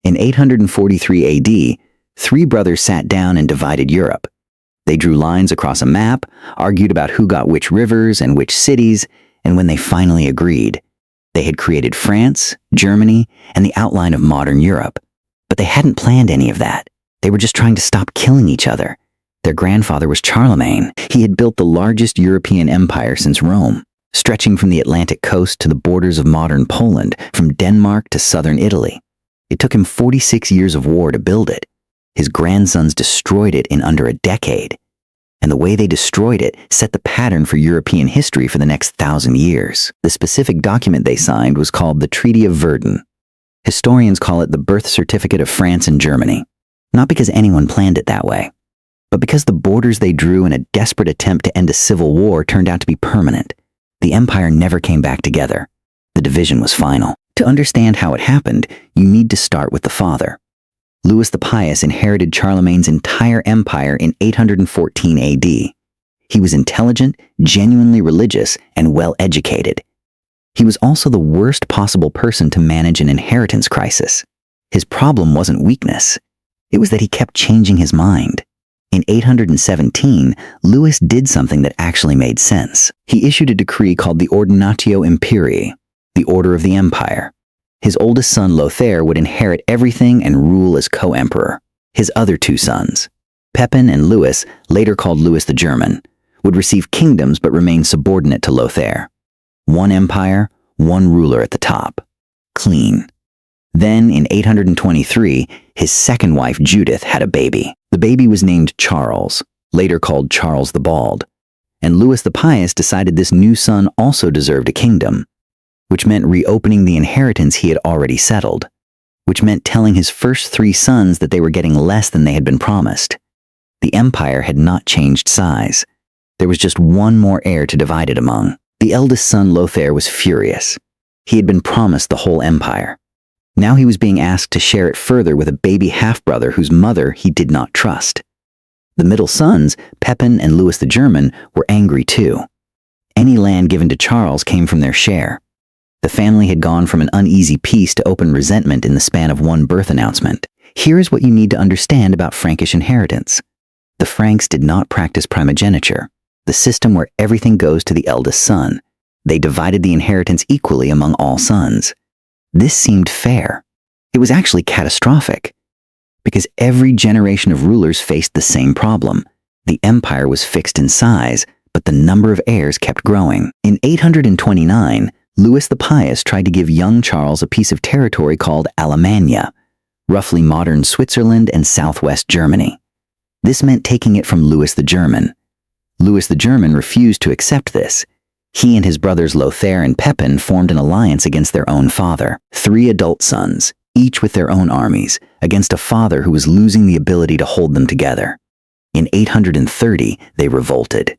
In 843 AD, three brothers sat down and divided Europe. They drew lines across a map, argued about who got which rivers and which cities, and when they finally agreed, they had created France, Germany, and the outline of modern Europe. But they hadn't planned any of that. They were just trying to stop killing each other. Their grandfather was Charlemagne. He had built the largest European empire since Rome, stretching from the Atlantic coast to the borders of modern Poland, from Denmark to southern Italy. It took him 46 years of war to build it. His grandsons destroyed it in under a decade. And the way they destroyed it set the pattern for European history for the next 1,000 years. The specific document they signed was called the Treaty of Verdun. Historians call it the birth certificate of France and Germany. Not because anyone planned it that way, but because the borders they drew in a desperate attempt to end a civil war turned out to be permanent. The empire never came back together. The division was final. To understand how it happened, you need to start with the father. Louis the Pious inherited Charlemagne's entire empire in 814 AD. He was intelligent, genuinely religious, and well-educated. He was also the worst possible person to manage an inheritance crisis. His problem wasn't weakness. It was that he kept changing his mind. In 817, Louis did something that actually made sense. He issued a decree called the Ordinatio Imperii, the Order of the Empire. His oldest son Lothair would inherit everything and rule as co-emperor. His other two sons, Pepin and Louis, later called Louis the German, would receive kingdoms but remain subordinate to Lothair. One empire, one ruler at the top. Clean. Then, in 823, his second wife Judith had a baby. The baby was named Charles, later called Charles the Bald, and Louis the Pious decided this new son also deserved a kingdom, which meant reopening the inheritance he had already settled, which meant telling his first three sons that they were getting less than they had been promised. The empire had not changed size. There was just one more heir to divide it among. The eldest son Lothair was furious. He had been promised the whole empire. Now he was being asked to share it further with a baby half-brother whose mother he did not trust. The middle sons, Pepin and Louis the German, were angry too. Any land given to Charles came from their share. The family had gone from an uneasy peace to open resentment in the span of one birth announcement. Here is what you need to understand about Frankish inheritance. The Franks did not practice primogeniture, the system where everything goes to the eldest son. They divided the inheritance equally among all sons. This seemed fair. It was actually catastrophic, because every generation of rulers faced the same problem. The empire was fixed in size, but the number of heirs kept growing. In 829, Louis the Pious tried to give young Charles a piece of territory called Alemannia, roughly modern Switzerland and southwest Germany. This meant taking it from Louis the German. Louis the German refused to accept this. He and his brothers Lothair and Pepin formed an alliance against their own father, three adult sons, each with their own armies, against a father who was losing the ability to hold them together. In 830, they revolted.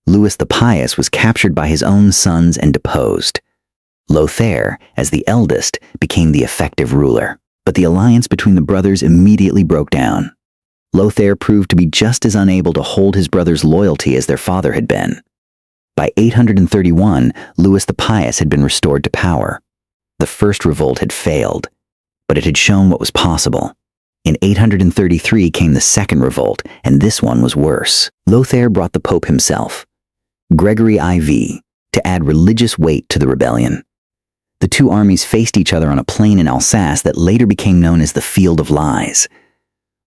Louis the Pious was captured by his own sons and deposed. Lothair, as the eldest, became the effective ruler, but the alliance between the brothers immediately broke down. Lothair proved to be just as unable to hold his brother's loyalty as their father had been. By 831, Louis the Pious had been restored to power. The first revolt had failed, but it had shown what was possible. In 833 came the second revolt, and this one was worse. Lothair brought the Pope himself, Gregory IV, to add religious weight to the rebellion. The two armies faced each other on a plain in Alsace that later became known as the Field of Lies.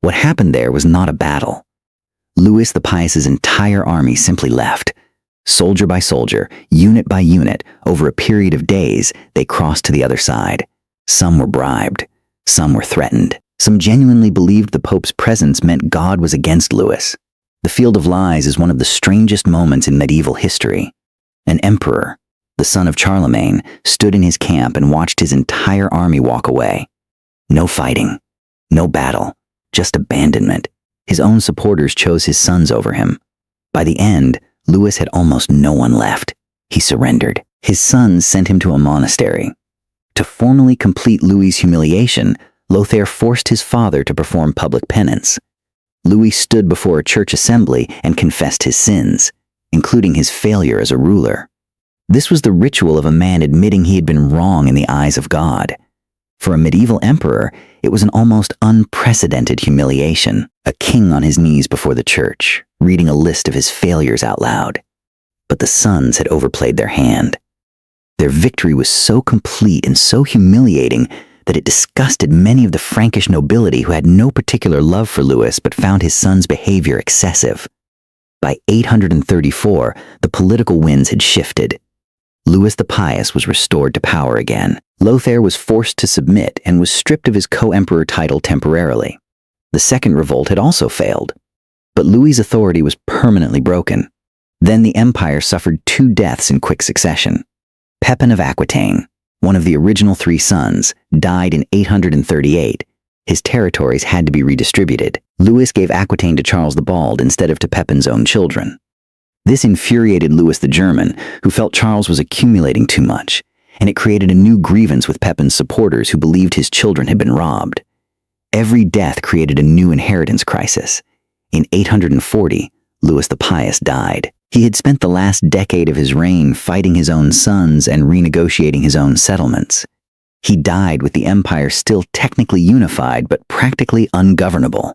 What happened there was not a battle. Louis the Pious's entire army simply left. Soldier by soldier, unit by unit, over a period of days, they crossed to the other side. Some were bribed. Some were threatened. Some genuinely believed the Pope's presence meant God was against Louis. The Field of Lies is one of the strangest moments in medieval history. An emperor, the son of Charlemagne, stood in his camp and watched his entire army walk away. No fighting, no battle, just abandonment. His own supporters chose his sons over him. By the end, Louis had almost no one left. He surrendered. His sons sent him to a monastery. To formally complete Louis's humiliation, Lothair forced his father to perform public penance. Louis stood before a church assembly and confessed his sins, including his failure as a ruler. This was the ritual of a man admitting he had been wrong in the eyes of God. For a medieval emperor, it was an almost unprecedented humiliation, a king on his knees before the church, reading a list of his failures out loud. But the sons had overplayed their hand. Their victory was so complete and so humiliating that it disgusted many of the Frankish nobility who had no particular love for Louis but found his son's behavior excessive. By 834, the political winds had shifted. Louis the Pious was restored to power again. Lothair was forced to submit and was stripped of his co-emperor title temporarily. The second revolt had also failed, but Louis's authority was permanently broken. Then the empire suffered 2 deaths in quick succession. Pepin of Aquitaine, one of the original 3 sons, died in 838. His territories had to be redistributed. Louis gave Aquitaine to Charles the Bald instead of to Pepin's own children. This infuriated Louis the German, who felt Charles was accumulating too much, and it created a new grievance with Pepin's supporters who believed his children had been robbed. Every death created a new inheritance crisis. In 840, Louis the Pious died. He had spent the last decade of his reign fighting his own sons and renegotiating his own settlements. He died with the empire still technically unified but practically ungovernable.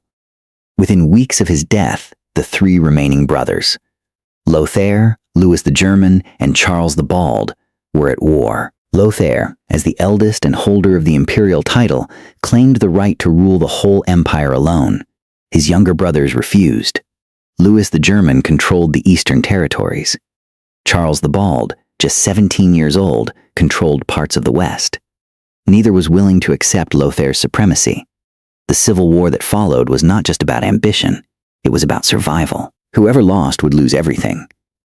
Within weeks of his death, the 3 remaining brothers, Lothair, Louis the German, and Charles the Bald, were at war. Lothair, as the eldest and holder of the imperial title, claimed the right to rule the whole empire alone. His younger brothers refused. Louis the German controlled the eastern territories. Charles the Bald, just 17 years old, controlled parts of the west. Neither was willing to accept Lothair's supremacy. The civil war that followed was not just about ambition, it was about survival. Whoever lost would lose everything.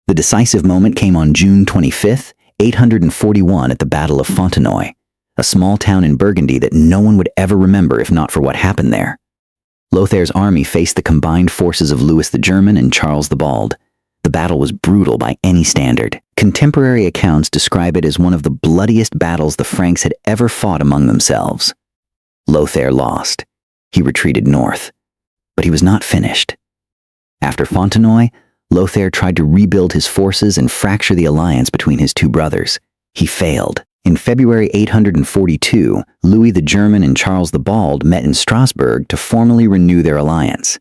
The decisive moment came on June 25, 841 at the Battle of Fontenoy, a small town in Burgundy that no one would ever remember if not for what happened there. Lothair's army faced the combined forces of Louis the German and Charles the Bald. The battle was brutal by any standard. Contemporary accounts describe it as one of the bloodiest battles the Franks had ever fought among themselves. Lothair lost. He retreated north. But he was not finished. After Fontenoy, Lothair tried to rebuild his forces and fracture the alliance between his 2 brothers. He failed. In February 842, Louis the German and Charles the Bald met in Strasbourg to formally renew their alliance.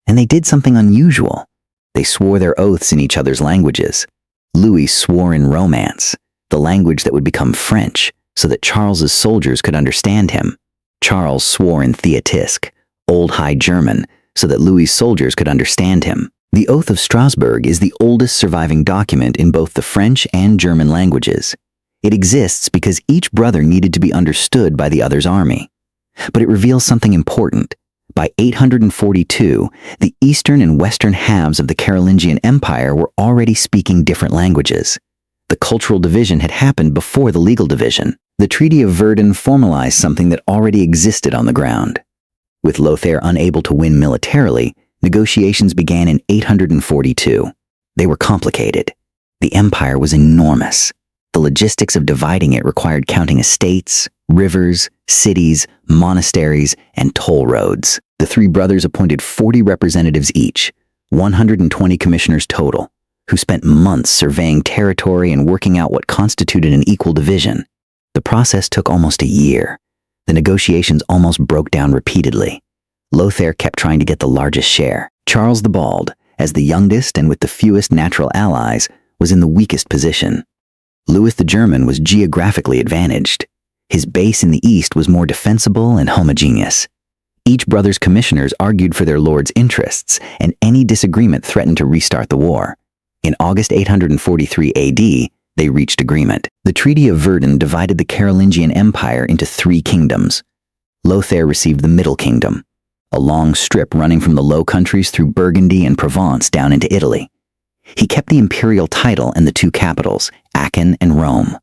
And they did something unusual. They swore their oaths in each other's languages. Louis swore in Romance, the language that would become French, so that Charles's soldiers could understand him. Charles swore in Theatisk, Old High German, so that Louis's soldiers could understand him. The Oath of Strasbourg is the oldest surviving document in both the French and German languages. It exists because each brother needed to be understood by the other's army. But it reveals something important. By 842, the eastern and western halves of the Carolingian Empire were already speaking different languages. The cultural division had happened before the legal division. The Treaty of Verdun formalized something that already existed on the ground. With Lothair unable to win militarily, negotiations began in 842. They were complicated. The empire was enormous. The logistics of dividing it required counting estates, rivers, cities, monasteries, and toll roads. The 3 brothers appointed 40 representatives each, 120 commissioners total, who spent months surveying territory and working out what constituted an equal division. The process took almost a year. The negotiations almost broke down repeatedly. Lothair kept trying to get the largest share. Charles the Bald, as the youngest and with the fewest natural allies, was in the weakest position. Louis the German was geographically advantaged. His base in the east was more defensible and homogeneous. Each brother's commissioners argued for their lord's interests, and any disagreement threatened to restart the war. In August 843 AD, they reached agreement. The Treaty of Verdun divided the Carolingian Empire into 3 kingdoms. Lothair received the Middle Kingdom, a long strip running from the Low Countries through Burgundy and Provence down into Italy. He kept the imperial title and the 2 capitals, Aachen and Rome.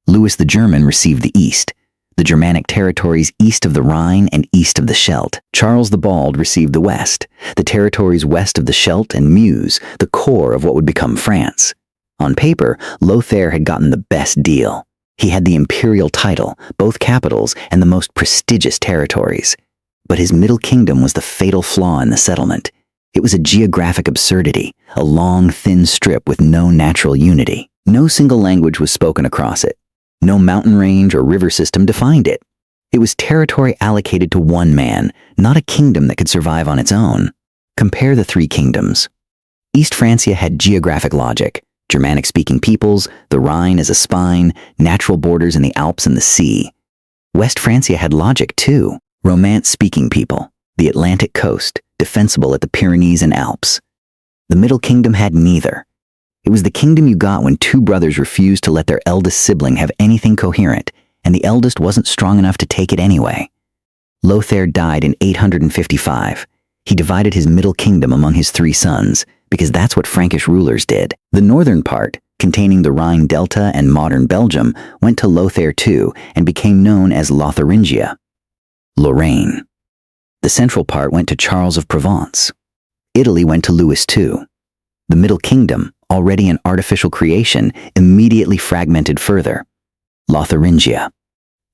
Louis the German received the East, the Germanic territories east of the Rhine and east of the Scheldt. Charles the Bald received the West, the territories west of the Scheldt and Meuse, the core of what would become France. On paper, Lothair had gotten the best deal. He had the imperial title, both capitals, and the most prestigious territories. But his Middle Kingdom was the fatal flaw in the settlement. It was a geographic absurdity, a long, thin strip with no natural unity. No single language was spoken across it. No mountain range or river system defined it. It was territory allocated to one man, not a kingdom that could survive on its own. Compare the three kingdoms. East Francia had geographic logic, Germanic-speaking peoples, the Rhine as a spine, natural borders in the Alps and the sea. West Francia had logic too, Romance-speaking people, the Atlantic coast, defensible at the Pyrenees and Alps. The Middle Kingdom had neither. It was the kingdom you got when two brothers refused to let their eldest sibling have anything coherent, and the eldest wasn't strong enough to take it anyway. Lothair died in 855. He divided his Middle Kingdom among his three sons, because that's what Frankish rulers did. The northern part, containing the Rhine Delta and modern Belgium, went to Lothair II and became known as Lotharingia, Lorraine. The central part went to Charles of Provence. Italy went to Louis II. The Middle Kingdom, already an artificial creation, immediately fragmented further. Lotharingia,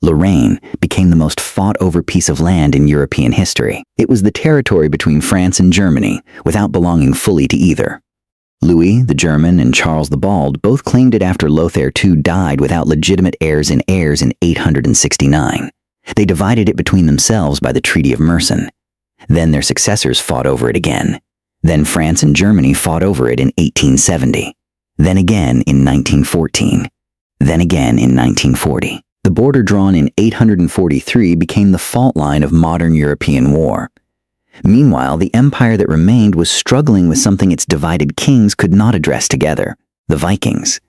Lorraine, became the most fought-over piece of land in European history. It was the territory between France and Germany, without belonging fully to either. Louis the German and Charles the Bald both claimed it after Lothair II died without legitimate heirs in 869. They divided it between themselves by the Treaty of Verdun. Then their successors fought over it again. Then France and Germany fought over it in 1870. Then again in 1914. Then again in 1940. The border drawn in 843 became the fault line of modern European war. Meanwhile, the empire that remained was struggling with something its divided kings could not address together: the Vikings.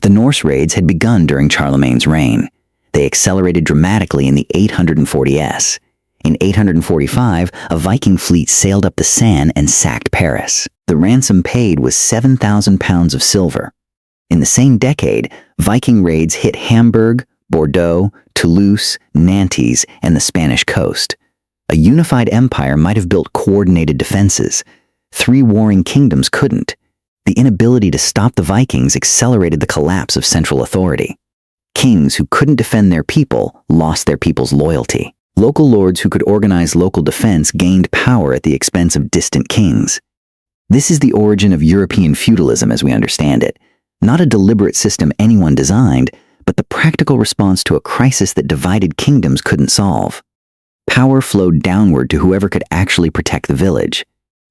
The Norse raids had begun during Charlemagne's reign. They accelerated dramatically in the 840s. In 845, a Viking fleet sailed up the Seine and sacked Paris. The ransom paid was 7,000 pounds of silver. In the same decade, Viking raids hit Hamburg, Bordeaux, Toulouse, Nantes, and the Spanish coast. A unified empire might have built coordinated defenses. Three warring kingdoms couldn't. The inability to stop the Vikings accelerated the collapse of central authority. Kings who couldn't defend their people lost their people's loyalty. Local lords who could organize local defense gained power at the expense of distant kings. This is the origin of European feudalism as we understand it, not a deliberate system anyone designed, but the practical response to a crisis that divided kingdoms couldn't solve. Power flowed downward to whoever could actually protect the village.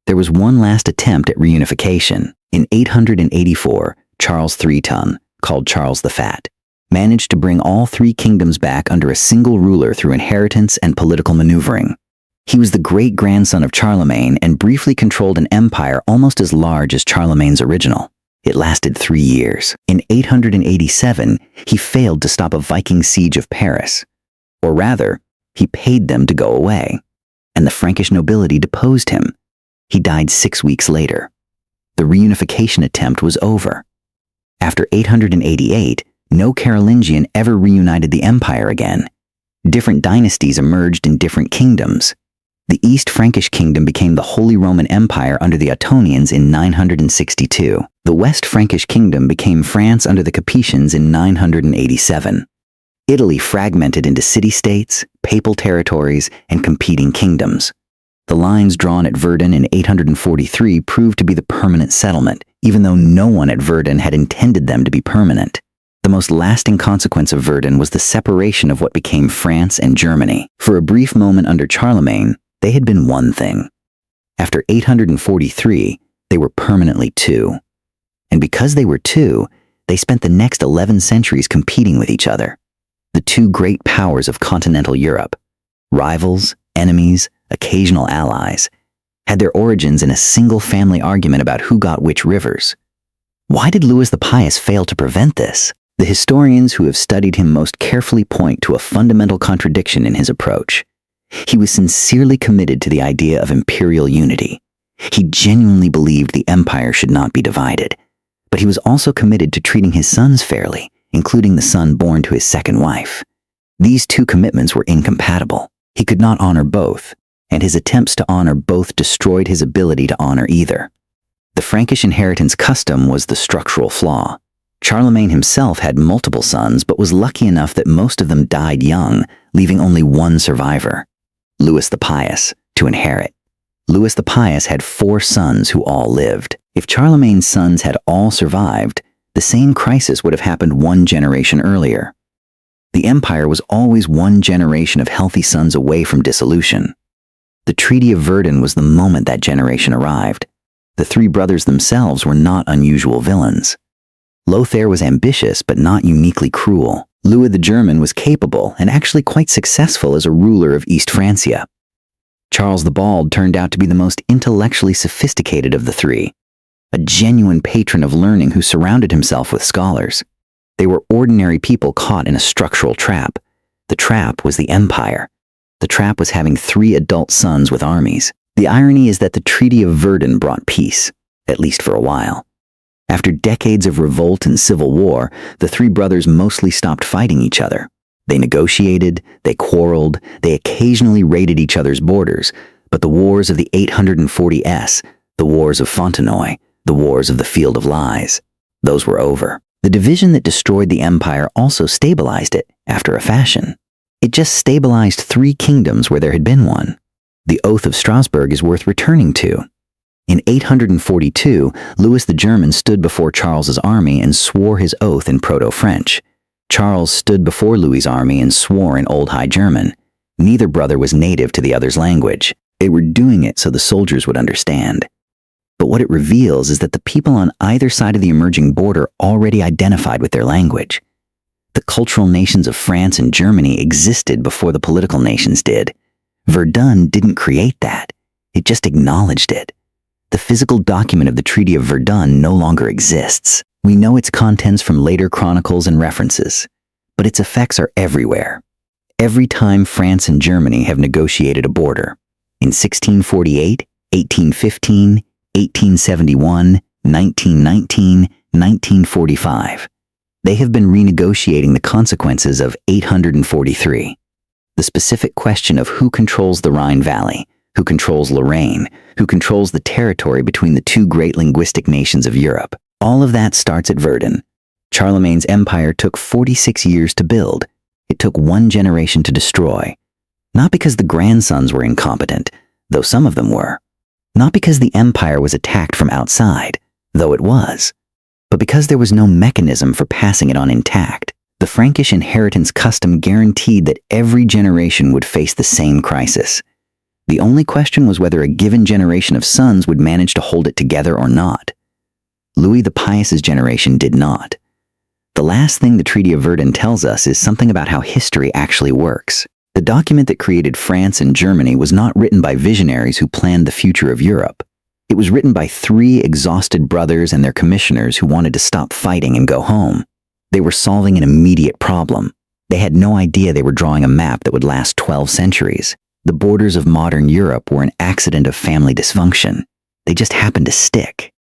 There was one last attempt at reunification. In 884, Charles III, called Charles the Fat, managed to bring all three kingdoms back under a single ruler through inheritance and political maneuvering. He was the great-grandson of Charlemagne and briefly controlled an empire almost as large as Charlemagne's original. It lasted 3 years. In 887, he failed to stop a Viking siege of Paris. Or rather, he paid them to go away, and the Frankish nobility deposed him. He died 6 weeks later. The reunification attempt was over. After 888, no Carolingian ever reunited the empire again. Different dynasties emerged in different kingdoms. The East Frankish kingdom became the Holy Roman Empire under the Ottonians in 962. The West Frankish kingdom became France under the Capetians in 987. Italy fragmented into city-states, papal territories, and competing kingdoms. The lines drawn at Verdun in 843 proved to be the permanent settlement, even though no one at Verdun had intended them to be permanent. The most lasting consequence of Verdun was the separation of what became France and Germany. For a brief moment under Charlemagne, they had been one thing. After 843, they were permanently two. And because they were two, they spent the next 11 centuries competing with each other. The two great powers of continental Europe, rivals, enemies, occasional allies, had their origins in a single family argument about who got which rivers. Why did Louis the Pious fail to prevent this? The historians who have studied him most carefully point to a fundamental contradiction in his approach. He was sincerely committed to the idea of imperial unity. He genuinely believed the empire should not be divided, but he was also committed to treating his sons fairly, including the son born to his second wife. These two commitments were incompatible. He could not honor both, and his attempts to honor both destroyed his ability to honor either. The Frankish inheritance custom was the structural flaw. Charlemagne himself had multiple sons, but was lucky enough that most of them died young, leaving only one survivor, Louis the Pious, to inherit. Louis the Pious had 4 sons who all lived. If Charlemagne's sons had all survived, the same crisis would have happened 1 generation earlier. The empire was always one generation of healthy sons away from dissolution. The Treaty of Verdun was the moment that generation arrived. The three brothers themselves were not unusual villains. Lothair was ambitious but not uniquely cruel. Louis the German was capable and actually quite successful as a ruler of East Francia. Charles the Bald turned out to be the most intellectually sophisticated of the three, a genuine patron of learning who surrounded himself with scholars. They were ordinary people caught in a structural trap. The trap was the empire. The trap was having three adult sons with armies. The irony is that the Treaty of Verdun brought peace, at least for a while. After decades of revolt and civil war, the three brothers mostly stopped fighting each other. They negotiated, they quarreled, they occasionally raided each other's borders, but the wars of the 840s, the wars of Fontenoy, the wars of the Field of Lies, those were over. The division that destroyed the empire also stabilized it, after a fashion. It just stabilized three kingdoms where there had been one. The Oath of Strasbourg is worth returning to. In 842, Louis the German stood before Charles's army and swore his oath in Proto-French. Charles stood before Louis's army and swore in Old High German. Neither brother was native to the other's language. They were doing it so the soldiers would understand. But what it reveals is that the people on either side of the emerging border already identified with their language. The cultural nations of France and Germany existed before the political nations did. Verdun didn't create that. It just acknowledged it. The physical document of the Treaty of Verdun no longer exists. We know its contents from later chronicles and references, but its effects are everywhere. Every time France and Germany have negotiated a border, in 1648, 1815, 1871, 1919, 1945, they have been renegotiating the consequences of 843. The specific question of who controls the Rhine Valley, who controls Lorraine, who controls the territory between the two great linguistic nations of Europe. All of that starts at Verdun. Charlemagne's empire took 46 years to build. It took one generation to destroy. Not because the grandsons were incompetent, though some of them were. Not because the empire was attacked from outside, though it was. But because there was no mechanism for passing it on intact. The Frankish inheritance custom guaranteed that every generation would face the same crisis. The only question was whether a given generation of sons would manage to hold it together or not. Louis the Pious's generation did not. The last thing the Treaty of Verdun tells us is something about how history actually works. The document that created France and Germany was not written by visionaries who planned the future of Europe. It was written by three exhausted brothers and their commissioners who wanted to stop fighting and go home. They were solving an immediate problem. They had no idea they were drawing a map that would last 12 centuries. The borders of modern Europe were an accident of family dysfunction. They just happened to stick.